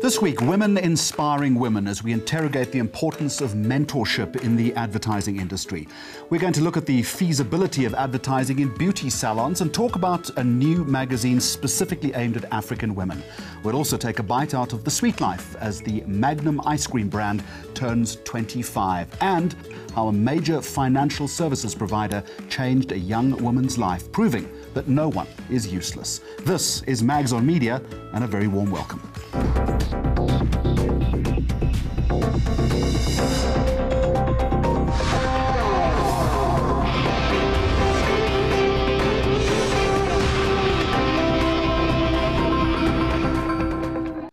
This week, women inspiring women as we interrogate the importance of mentorship in the advertising industry. We're going to look at the feasibility of advertising in beauty salons and talk about a new magazine specifically aimed at African women. We'll also take a bite out of the sweet life as the Magnum ice cream brand turns 25, and how a major financial services provider changed a young woman's life, proving that no one is useless. This is Mags on Media, and a very warm welcome.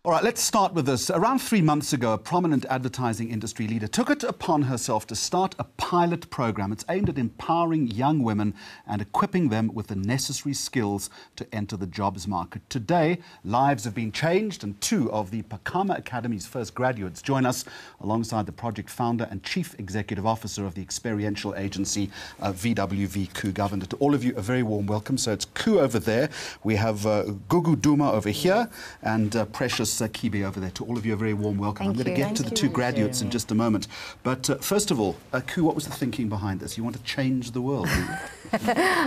All right, let's start with this. Around 3 months ago, a prominent advertising industry leader took it upon herself to start a pilot program. It's aimed at empowering young women and equipping them with the necessary skills to enter the jobs market. Today, lives have been changed, and two of the Phakama Academy's first graduates join us alongside the project founder and chief executive officer of the experiential agency VWV Ku Governor. To all of you, a very warm welcome. So it's Ku over there. We have Gugu Duma over here and Precious Kibe over there. To all of you, a very warm welcome. I'm going to get to the two graduates in just a moment. But first of all, Ku, what was the thinking behind this? You want to change the world, do you?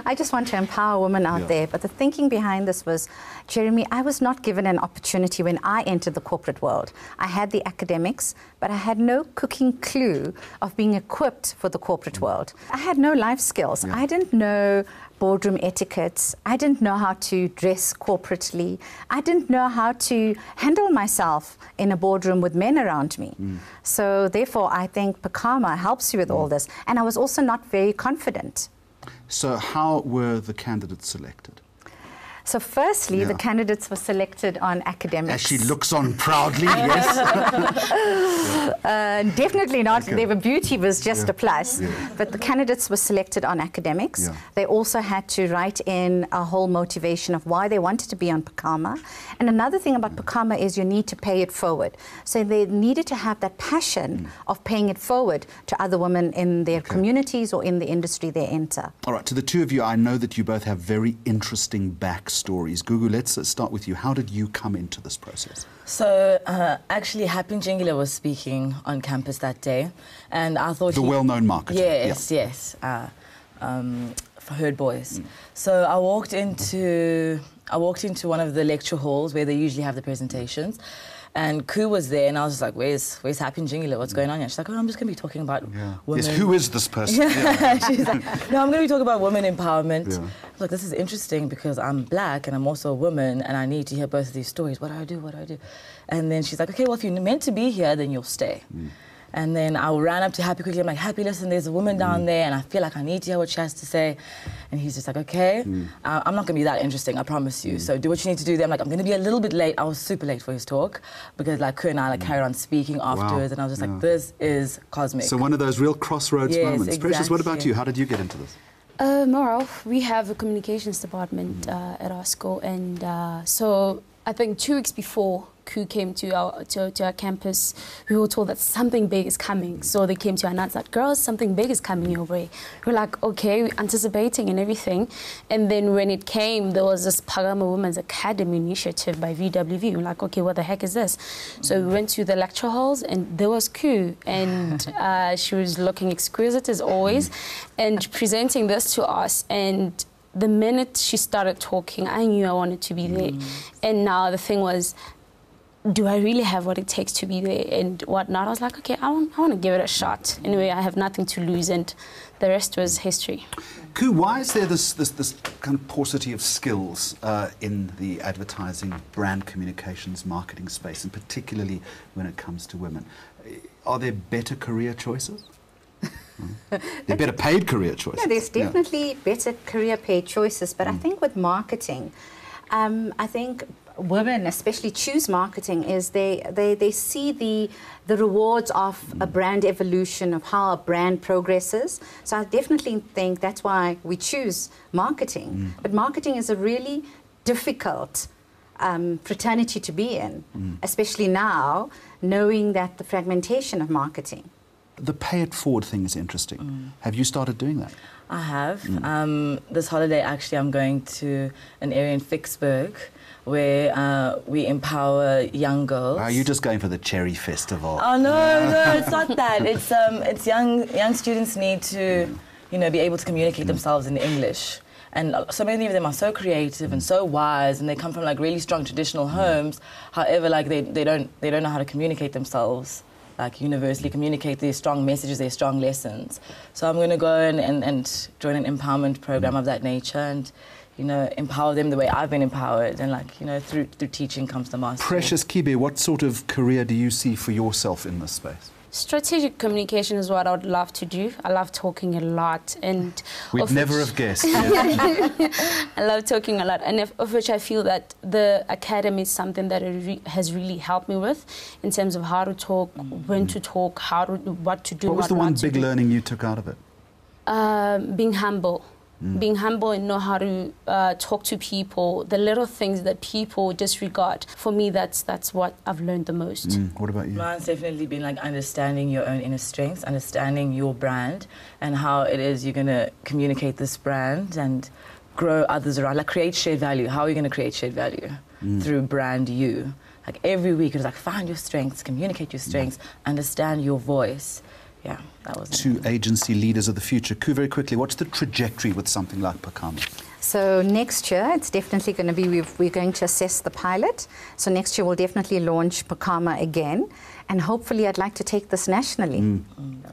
I just want to empower women out there. But the thinking behind this was, Jeremy, I was not given an opportunity when I entered the corporate world. I had the academics, but I had no cooking clue of being equipped for the corporate world. I had no life skills. I didn't know boardroom etiquette. I didn't know how to dress corporately. I didn't know how to handle myself in a boardroom with men around me. So therefore, I think Phakama helps you with all this. And I was also not very confident. So how were the candidates selected? So firstly, the candidates were selected on academics. As she looks on proudly, yes. Definitely not. Okay. Their beauty was just a plus. But the candidates were selected on academics. They also had to write in a whole motivation of why they wanted to be on Phakama. And another thing about Phakama is you need to pay it forward. So they needed to have that passion of paying it forward to other women in their communities or in the industry they enter. All right, to the two of you, I know that you both have very interesting backstories. Gugu, let's start with you. How did you come into this process? So, actually, Happy Njingile was speaking on campus that day, and I thought the well-known marketer. Yes, for Herd Boys. So I walked into one of the lecture halls where they usually have the presentations. And Ku was there, and I was just like, where's Happy Njingile? What's going on here? She's like, oh, I'm just going to be talking about women. Yes, who is this person? She's like, no, I'm going to be talking about women empowerment. I was like, this is interesting because I'm black and I'm also a woman and I need to hear both of these stories. What do I do? What do I do? And then she's like, okay, well, if you're meant to be here, then you'll stay. And then I ran up to Happy quickly. I'm like, Happy, listen, there's a woman down there and I feel like I need to hear what she has to say. And he's just like, okay, I'm not going to be that interesting, I promise you. So do what you need to do there. I'm like, I'm going to be a little bit late. I was super late for his talk because like Ku and I carried on speaking afterwards. And I was just like, this is cosmic. So one of those real crossroads moments. Exactly. Precious, what about you? How did you get into this? Moral, we have a communications department at our school. And so I think 2 weeks before Ku came to our campus, we were told that something big is coming. So they came to announce that, girls, something big is coming your way. We're like, okay, we're anticipating and everything. And then when it came, there was this Phakama Women's Academy initiative by VWV. We're like, okay, what the heck is this? So we went to the lecture halls, and there was Ku. And she was looking exquisite as always and presenting this to us. And the minute she started talking, I knew I wanted to be there. And now the thing was, do I really have what it takes to be there and whatnot? I was like, okay, I want to give it a shot. Anyway, I have nothing to lose, and the rest was history. Ku, why is there this kind of paucity of skills in the advertising, brand communications, marketing space, and particularly when it comes to women? Are there better career choices? There are better paid career choices. Yeah, there's definitely better career paid choices, but I think with marketing, I think women especially choose marketing is they see the rewards of a brand evolution, of how a brand progresses. So I definitely think that's why we choose marketing. But marketing is a really difficult fraternity to be in, especially now, knowing that the fragmentation of marketing. The pay it forward thing is interesting. Have you started doing that? I have. This holiday, actually, I'm going to an area in Vicksburg where we empower young girls. Are you just going for the Cherry Festival? Oh no, it's not that. It's young students need to, be able to communicate themselves in English. And so many of them are so creative and so wise, and they come from like really strong traditional homes. However, like they don't know how to communicate themselves, like universally communicate their strong messages, their strong lessons. So I'm going to go and join an empowerment program of that nature, and empower them the way I've been empowered, and through teaching comes the mastery. Precious Kibe, what sort of career do you see for yourself in this space? Strategic communication is what I would love to do. I love talking a lot, and we'd never have guessed. I love talking a lot, and of which I feel that the academy is something that has really helped me with, in terms of how to talk, when to talk, what to do. What was the one big learning you took out of it? Being humble. Being humble and know how to talk to people, the little things that people disregard. For me, that's what I've learned the most. What about you? Mine's definitely been like understanding your own inner strengths, understanding your brand, and how it is you're going to communicate this brand and grow others around, like create shared value. How are you going to create shared value? Through brand you. Like every week, it's like find your strengths, communicate your strengths, understand your voice. Yeah, that was Two agency leaders of the future. Ku, very quickly, what's the trajectory with something like Phakama? So next year, it's definitely going to be, we're going to assess the pilot. So next year, we'll definitely launch Phakama again. And hopefully, I'd like to take this nationally.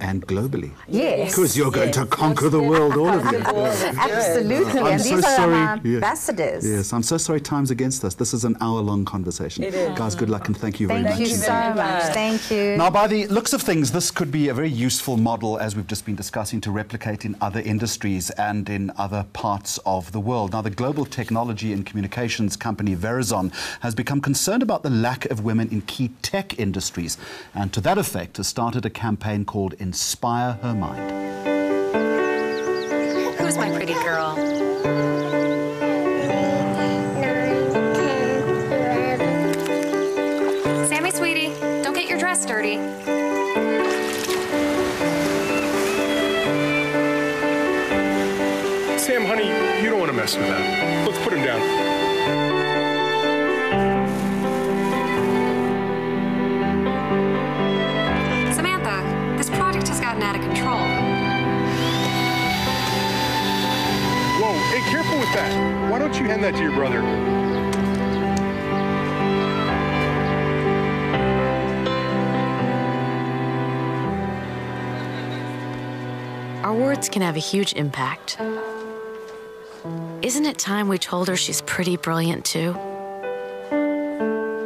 And globally. Yes. Because you're going to conquer the world, all of you. Absolutely. And these are our ambassadors. Yes, I'm so sorry time's against us. This is an hour-long conversation. It is. Guys, good luck and thank you very much. Thank you so much. Thank you. Now, by the looks of things, this could be a very useful model, as we've just been discussing, to replicate in other industries and in other parts of the world. Now, the global technology and communications company Verizon has become concerned about the lack of women in key tech industries, and to that effect has started a campaign called Inspire Her Mind. Who's my pretty girl? 9, 10, 11. Sammy, sweetie, don't get your dress dirty. Sam, honey, you don't want to mess with that. Let's put him down. Samantha, this project has gotten out of control. Whoa, hey, careful with that. Why don't you hand that to your brother? Our words can have a huge impact. Isn't it time we told her she's pretty brilliant too?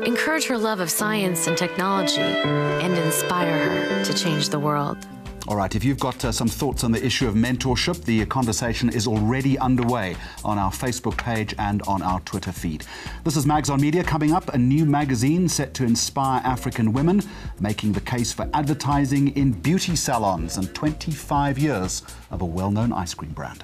Encourage her love of science and technology and inspire her to change the world. All right, if you've got some thoughts on the issue of mentorship, the conversation is already underway on our Facebook page and on our Twitter feed. This is Mags on Media. Coming up, a new magazine set to inspire African women, making the case for advertising in beauty salons, and 25 years of a well-known ice cream brand.